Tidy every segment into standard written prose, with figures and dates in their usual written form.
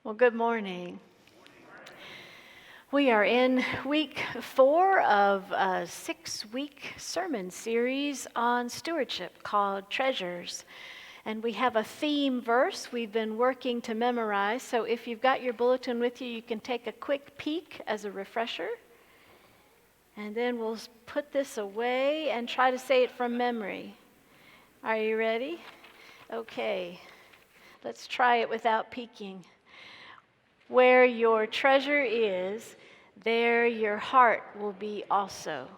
Well, good morning. We are in week 4 of a 6-week sermon series on stewardship called Treasures. And we have a theme verse we've been working to memorize. So if you've got your bulletin with you, you can take a quick peek as a refresher. And then we'll put this away and try to say it from memory. Are you ready? Okay. Let's try it without peeking. Where your treasure is, there your heart will be also.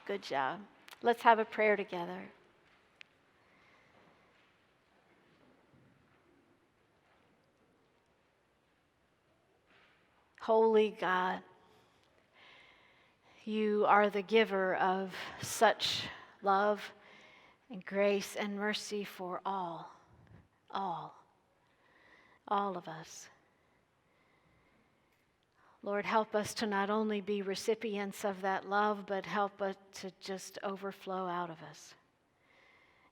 Good job. Let's have a prayer together. Holy God, you are the giver of such love and grace and mercy for all of us. Lord, help us to not only be recipients of that love, but help us to just overflow out of us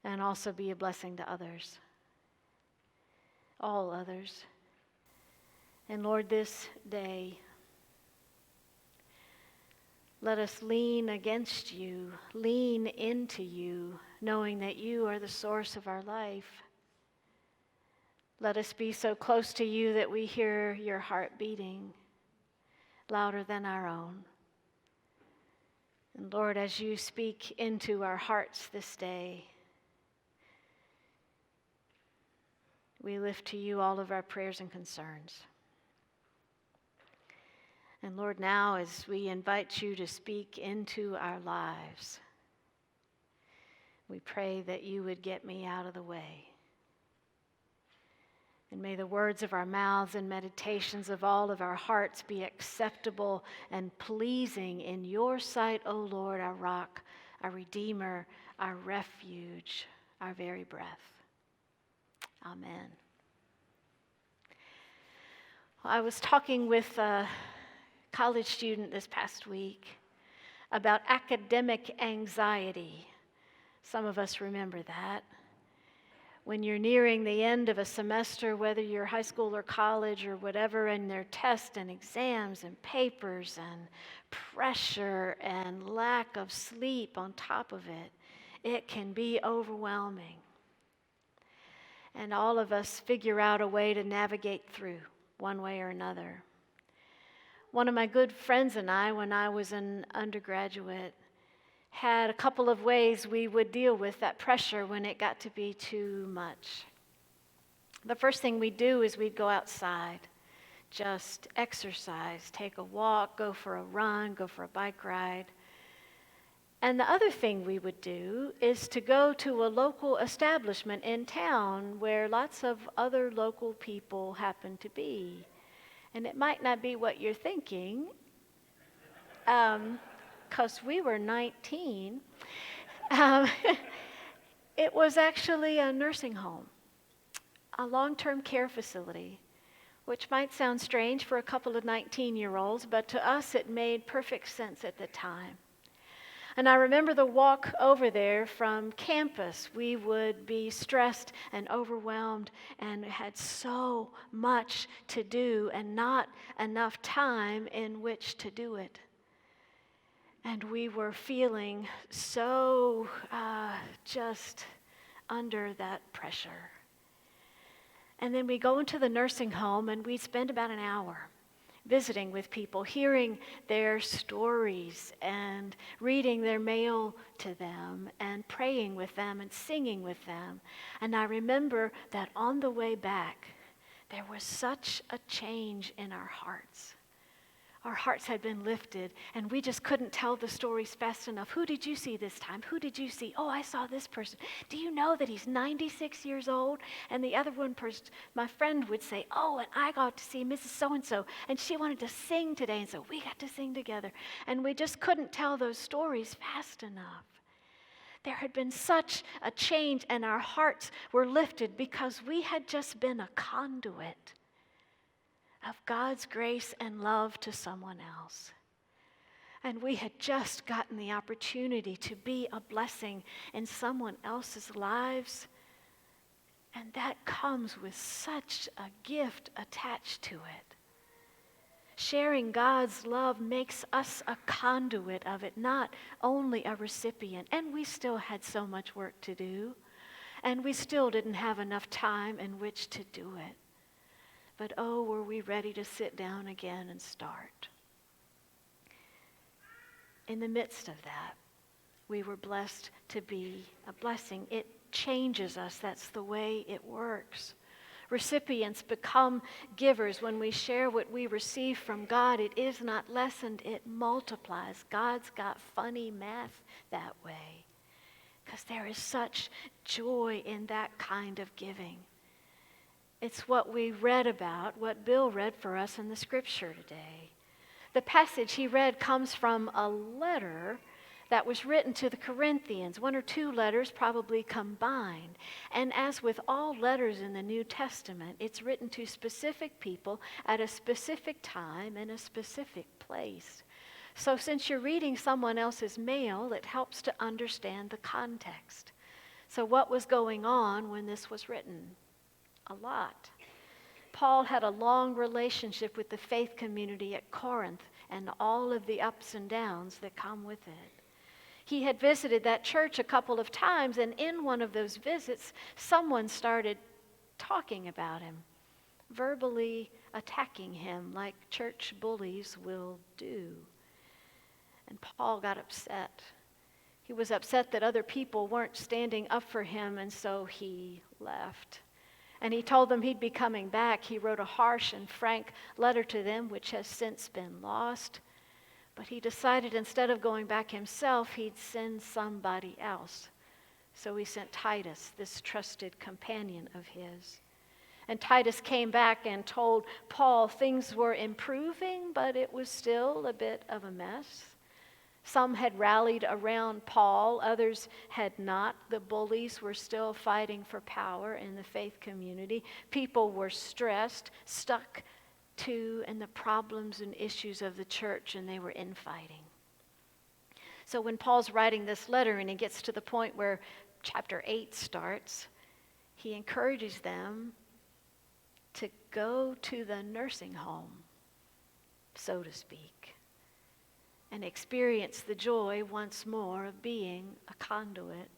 and also be a blessing to others, all others. And Lord, this day, let us lean against you, lean into you, knowing that you are the source of our life. Let us be so close to you that we hear your heart beating louder than our own. And Lord, as you speak into our hearts this day, we lift to you all of our prayers and concerns. And Lord, now as we invite you to speak into our lives, we pray that you would get me out of the way. And may the words of our mouths and meditations of all of our hearts be acceptable and pleasing in your sight, O Lord, our rock, our redeemer, our refuge, our very breath. Amen. Well, I was talking with a college student this past week about academic anxiety. Some of us remember that. When you're nearing the end of a semester, whether you're high school or college or whatever, and there are tests and exams and papers and pressure and lack of sleep on top of it, it can be overwhelming. And all of us figure out a way to navigate through one way or another. One of my good friends and I, when I was an undergraduate, had a couple of ways we would deal with that pressure when it got to be too much. The first thing we'd do is we'd go outside, just exercise, take a walk, go for a run, go for a bike ride. And the other thing we would do is to go to a local establishment in town where lots of other local people happen to be. And it might not be what you're thinking, because we were 19, it was actually a nursing home, a long-term care facility, which might sound strange for a couple of 19-year-olds, but to us it made perfect sense at the time. And I remember the walk over there from campus. We would be stressed and overwhelmed and had so much to do and not enough time in which to do it. And we were feeling so just under that pressure. And then we go into the nursing home and we spend about an hour visiting with people, hearing their stories and reading their mail to them and praying with them and singing with them. And I remember that on the way back, there was such a change in our hearts. Our hearts had been lifted, and we just couldn't tell the stories fast enough. Who did you see this time? Who did you see? Oh, I saw this person. Do you know that he's 96 years old? And the other one person, my friend would say, oh, and I got to see Mrs. So-and-so, and she wanted to sing today, and so we got to sing together. And we just couldn't tell those stories fast enough. There had been such a change, and our hearts were lifted because we had just been a conduit of God's grace and love to someone else. And we had just gotten the opportunity to be a blessing in someone else's lives And that comes with such a gift attached to it. Sharing God's love makes us a conduit of it, not only a recipient. And we still had so much work to do. And we still didn't have enough time in which to do it. But oh, were we ready to sit down again and start. In the midst of that, we were blessed to be a blessing. It changes us. That's the way it works. Recipients become givers. When we share what we receive from God, it is not lessened, it multiplies. God's got funny math that way, because there is such joy in that kind of giving. It's what we read about, what Bill read for us in the scripture today. The passage he read comes from a letter that was written to the Corinthians, one or two letters probably combined. And as with all letters in the New Testament, it's written to specific people at a specific time in a specific place. So since you're reading someone else's mail, it helps to understand the context. So what was going on when this was written? A lot. Paul had a long relationship with the faith community at Corinth and all of the ups and downs that come with it. He had visited that church a couple of times, and in one of those visits, someone started talking about him, verbally attacking him like church bullies will do. And Paul got upset. He was upset that other people weren't standing up for him, and so he left. And he told them he'd be coming back. He wrote a harsh and frank letter to them, which has since been lost. But he decided instead of going back himself, he'd send somebody else. So he sent Titus, this trusted companion of his. And Titus came back and told Paul things were improving, but it was still a bit of a mess. Some had rallied around Paul, others had not. The bullies were still fighting for power in the faith community. People were stressed, stuck in the problems and issues of the church, and they were infighting. So when Paul's writing this letter and he gets to the point where chapter 8 starts, he encourages them to go to the nursing home, so to speak, and experience the joy once more of being a conduit.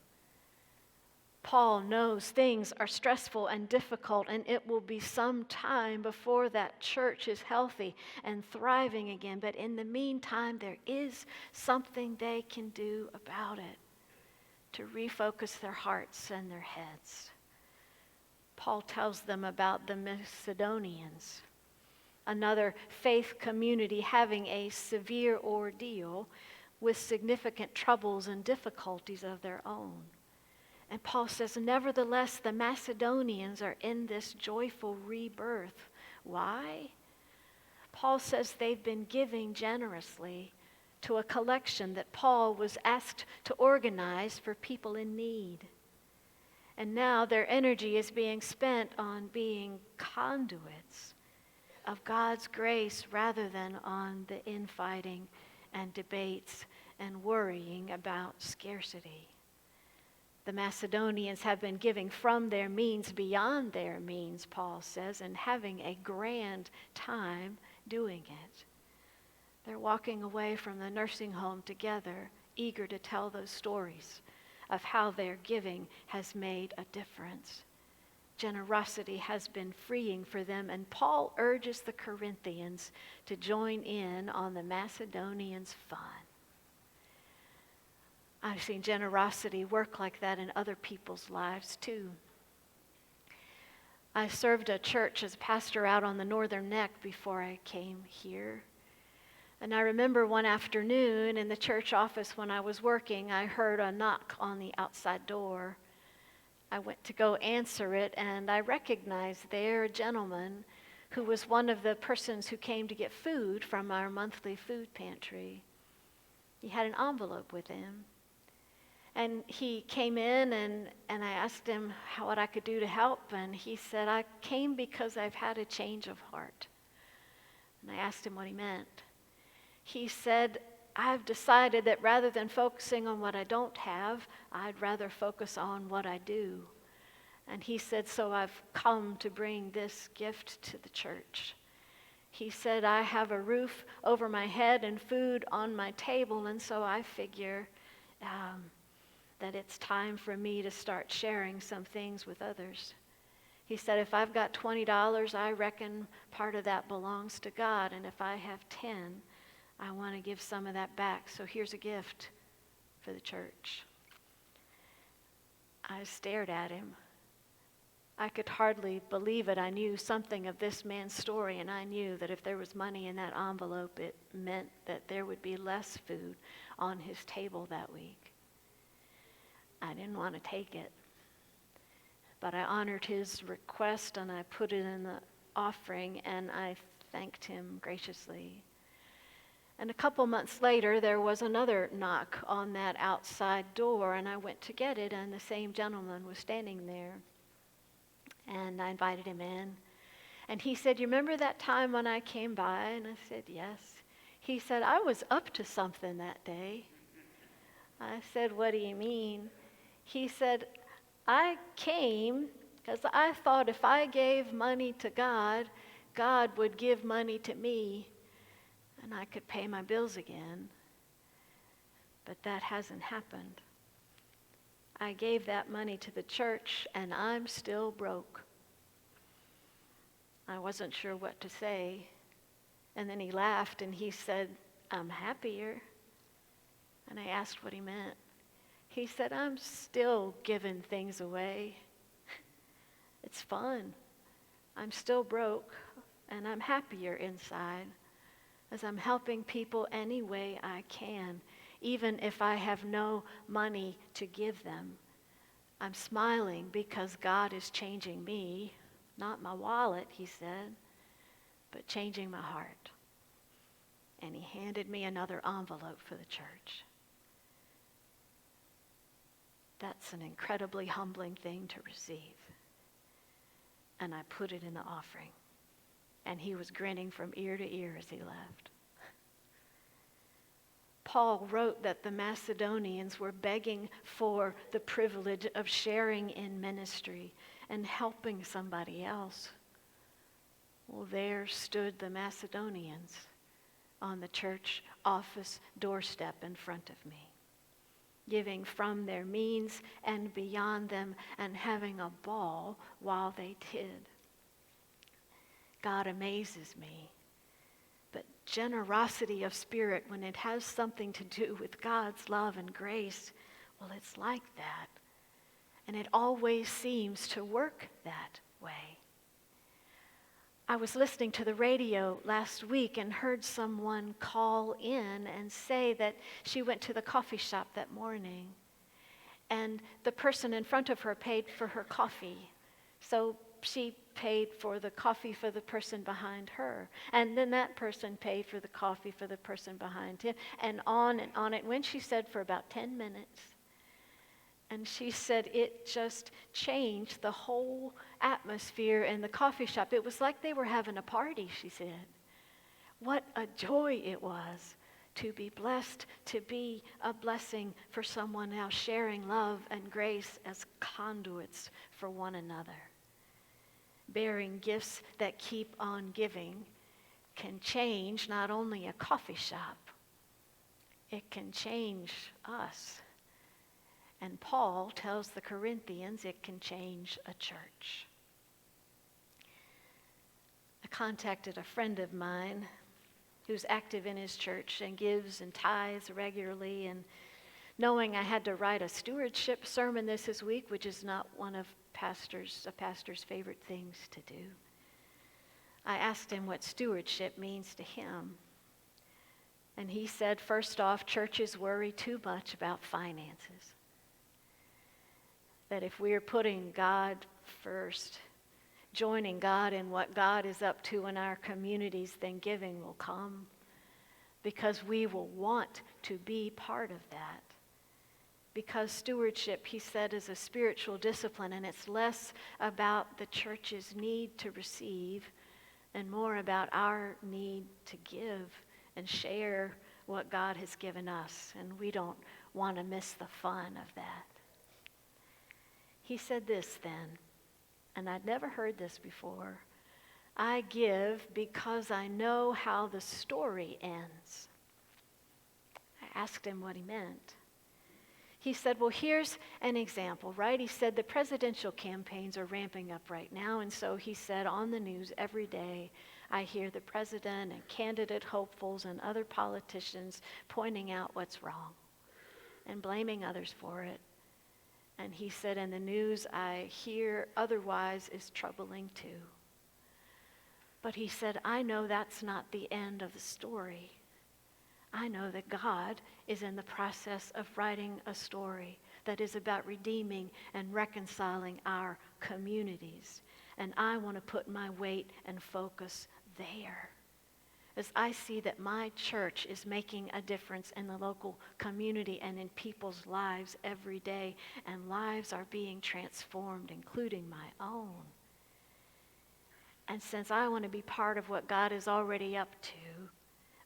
Paul knows things are stressful and difficult, and it will be some time before that church is healthy and thriving again. But in the meantime, there is something they can do about it to refocus their hearts and their heads. Paul tells them about the Macedonians, another faith community having a severe ordeal with significant troubles and difficulties of their own. And Paul says, nevertheless, the Macedonians are in this joyful rebirth. Why? Paul says they've been giving generously to a collection that Paul was asked to organize for people in need. And now their energy is being spent on being conduits of God's grace rather than on the infighting and debates and worrying about scarcity. The Macedonians have been giving from their means beyond their means, Paul says, and having a grand time doing it. They're walking away from the nursing home together, eager to tell those stories of how their giving has made a difference. Generosity has been freeing for them, and Paul urges the Corinthians to join in on the Macedonians' fun. I've seen generosity work like that in other people's lives too. I served a church as a pastor out on the Northern Neck before I came here. And I remember one afternoon in the church office when I was working, I heard a knock on the outside door. I went to go answer it, and I recognized there a gentleman who was one of the persons who came to get food from our monthly food pantry. He had an envelope with him. And he came in, and I asked him what I could do to help. And he said, I came because I've had a change of heart. And I asked him what he meant. He said, I've decided that rather than focusing on what I don't have, I'd rather focus on what I do. And he said, so I've come to bring this gift to the church. He said, I have a roof over my head and food on my table, and so I figure that it's time for me to start sharing some things with others. He said, if I've got $20, I reckon part of that belongs to God, and if I have 10, I want to give some of that back. So here's a gift for the church. I stared at him. I could hardly believe it. I knew something of this man's story, and I knew that if there was money in that envelope, it meant that there would be less food on his table that week. I didn't want to take it, but I honored his request, and I put it in the offering, and I thanked him graciously. And a couple months later, there was another knock on that outside door, and I went to get it, and the same gentleman was standing there. And I invited him in. And he said, you remember that time when I came by? And I said, yes. He said, I was up to something that day. I said, what do you mean? He said, I came because I thought if I gave money to God, God would give money to me, and I could pay my bills again. But that hasn't happened. I gave that money to the church, and I'm still broke. I wasn't sure what to say. And then he laughed, and he said, I'm happier. And I asked what he meant. He said, I'm still giving things away. It's fun. I'm still broke, and I'm happier inside as I'm helping people any way I can, even if I have no money to give them. I'm smiling because God is changing me, not my wallet, he said, but changing my heart. And he handed me another envelope for the church. That's an incredibly humbling thing to receive. And I put it in the offering. And he was grinning from ear to ear as he left. Paul wrote that the Macedonians were begging for the privilege of sharing in ministry and helping somebody else. Well, there stood the Macedonians on the church office doorstep in front of me, giving from their means and beyond them and having a ball while they did. God amazes me. But generosity of spirit, when it has something to do with God's love and grace, well, it's like that. And it always seems to work that way. I was listening to the radio last week and heard someone call in and say that she went to the coffee shop that morning, and the person in front of her paid for her coffee. So she paid for the coffee for the person behind her. And then that person paid for the coffee for the person behind him. And on it went, she said, for about 10 minutes. And she said it just changed the whole atmosphere in the coffee shop. It was like they were having a party, she said. What a joy it was to be blessed, to be a blessing for someone else, sharing love and grace as conduits for one another. Bearing gifts that keep on giving can change not only a coffee shop, it can change us. And Paul tells the Corinthians it can change a church. I contacted a friend of mine who's active in his church and gives and tithes regularly, and knowing I had to write a stewardship sermon this week, which is not one of a pastor's favorite things to do. I asked him what stewardship means to him. And he said, first off, churches worry too much about finances. That if we're putting God first, joining God in what God is up to in our communities, then giving will come, because we will want to be part of that. Because stewardship, he said, is a spiritual discipline, and it's less about the church's need to receive and more about our need to give and share what God has given us. And we don't want to miss the fun of that. He said this then: and I'd never heard this before, I give because I know how the story ends. I asked him what he meant. He said, well, here's an example, right? He said the presidential campaigns are ramping up right now, and so he said on the news every day, I hear the president and candidate hopefuls and other politicians pointing out what's wrong and blaming others for it. And he said, and the news I hear otherwise is troubling too. But he said, I know that's not the end of the story. I know that God is in the process of writing a story that is about redeeming and reconciling our communities. And I want to put my weight and focus there. As I see that my church is making a difference in the local community and in people's lives every day, and lives are being transformed, including my own. And since I want to be part of what God is already up to,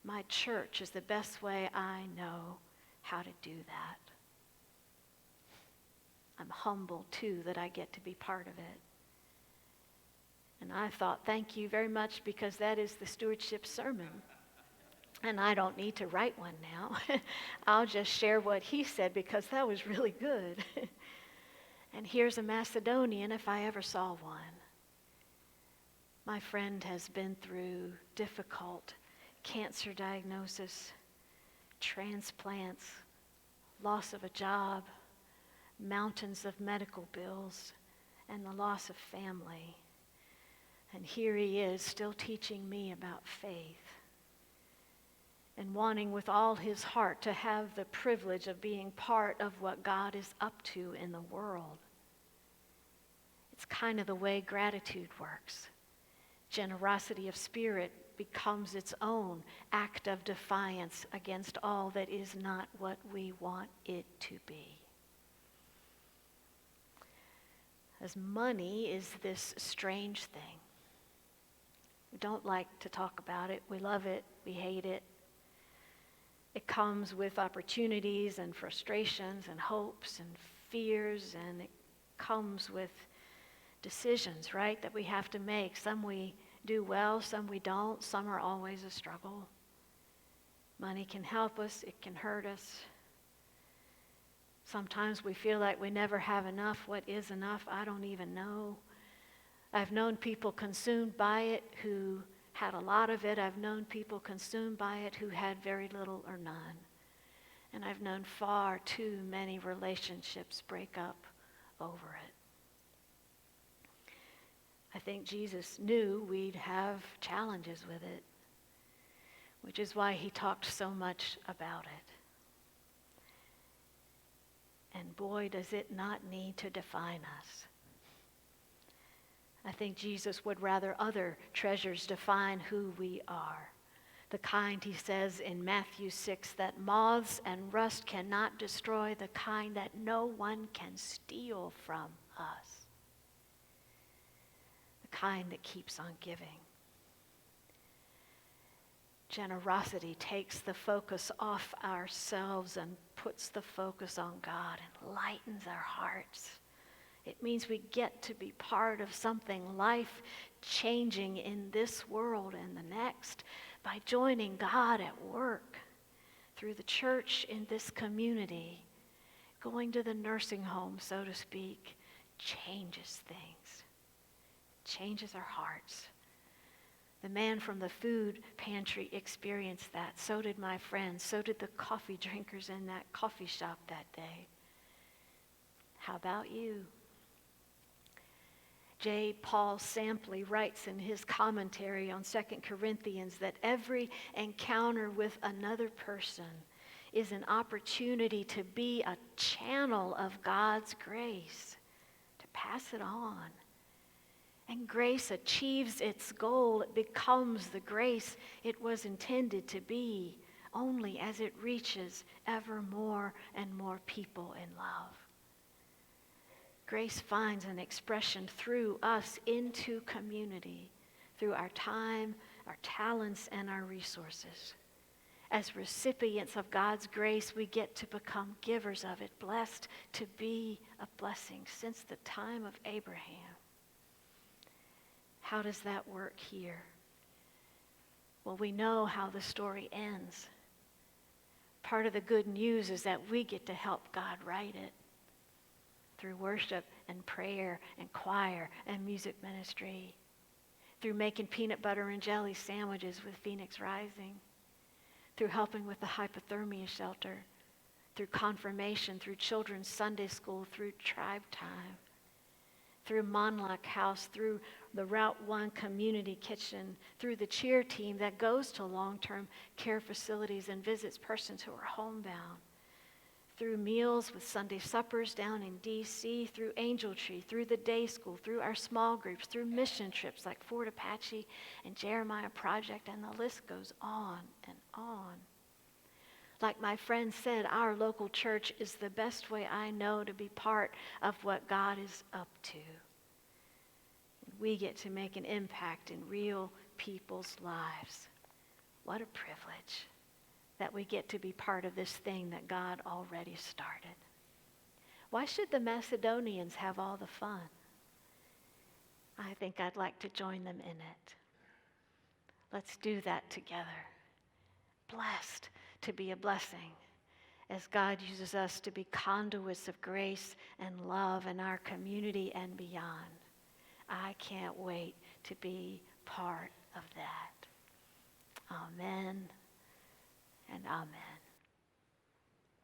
my church is the best way I know how to do that. I'm humbled, too, that I get to be part of it. And I thought, thank you very much, because that is the stewardship sermon. And I don't need to write one now. I'll just share what he said, because that was really good. And here's a Macedonian if I ever saw one. My friend has been through difficult cancer diagnosis, transplants, loss of a job, mountains of medical bills, and the loss of family. And here he is still teaching me about faith and wanting with all his heart to have the privilege of being part of what God is up to in the world. It's kind of the way gratitude works. Generosity of spirit becomes its own act of defiance against all that is not what we want it to be. As money is this strange thing. We don't like to talk about it. We love it. We hate it. It comes with opportunities and frustrations and hopes and fears, and it comes with decisions, right, that we have to make. Some we do well, some we don't. Some are always a struggle. Money can help us. It can hurt us. Sometimes we feel like we never have enough. What is enough? I don't even know. I've known people consumed by it who had a lot of it. I've known people consumed by it who had very little or none. And I've known far too many relationships break up over it. I think Jesus knew we'd have challenges with it, which is why he talked so much about it. And boy, does it not need to define us. I think Jesus would rather other treasures define who we are. The kind, he says in Matthew 6, that moths and rust cannot destroy, the kind that no one can steal from us. The kind that keeps on giving. Generosity takes the focus off ourselves and puts the focus on God and lightens our hearts. It means we get to be part of something life-changing in this world and the next by joining God at work through the church in this community. Going to the nursing home, so to speak, changes things, changes our hearts. The man from the food pantry experienced that. So did my friends. So did the coffee drinkers in that coffee shop that day. How about you? J. Paul Sampley writes in his commentary on 2 Corinthians that every encounter with another person is an opportunity to be a channel of God's grace, to pass it on. And grace achieves its goal. It becomes the grace it was intended to be, only as it reaches ever more and more people in love. Grace finds an expression through us into community, through our time, our talents, and our resources. As recipients of God's grace, we get to become givers of it, blessed to be a blessing since the time of Abraham. How does that work here? Well, we know how the story ends. Part of the good news is that we get to help God write it through worship and prayer and choir and music ministry, through making peanut butter and jelly sandwiches with Phoenix Rising, through helping with the hypothermia shelter, through confirmation, through children's Sunday school, through tribe time, through Monlock House, through the Route 1 Community Kitchen, through the cheer team that goes to long-term care facilities and visits persons who are homebound, through meals with Sunday suppers down in D.C., through Angel Tree, through the day school, through our small groups, through mission trips like Fort Apache and Jeremiah Project, and the list goes on and on. Like my friend said, our local church is the best way I know to be part of what God is up to. We get to make an impact in real people's lives. What a privilege that we get to be part of this thing that God already started. Why should the Macedonians have all the fun? I think I'd like to join them in it. Let's do that together. Blessed to be a blessing as God uses us to be conduits of grace and love in our community and beyond. I can't wait to be part of that. Amen and amen.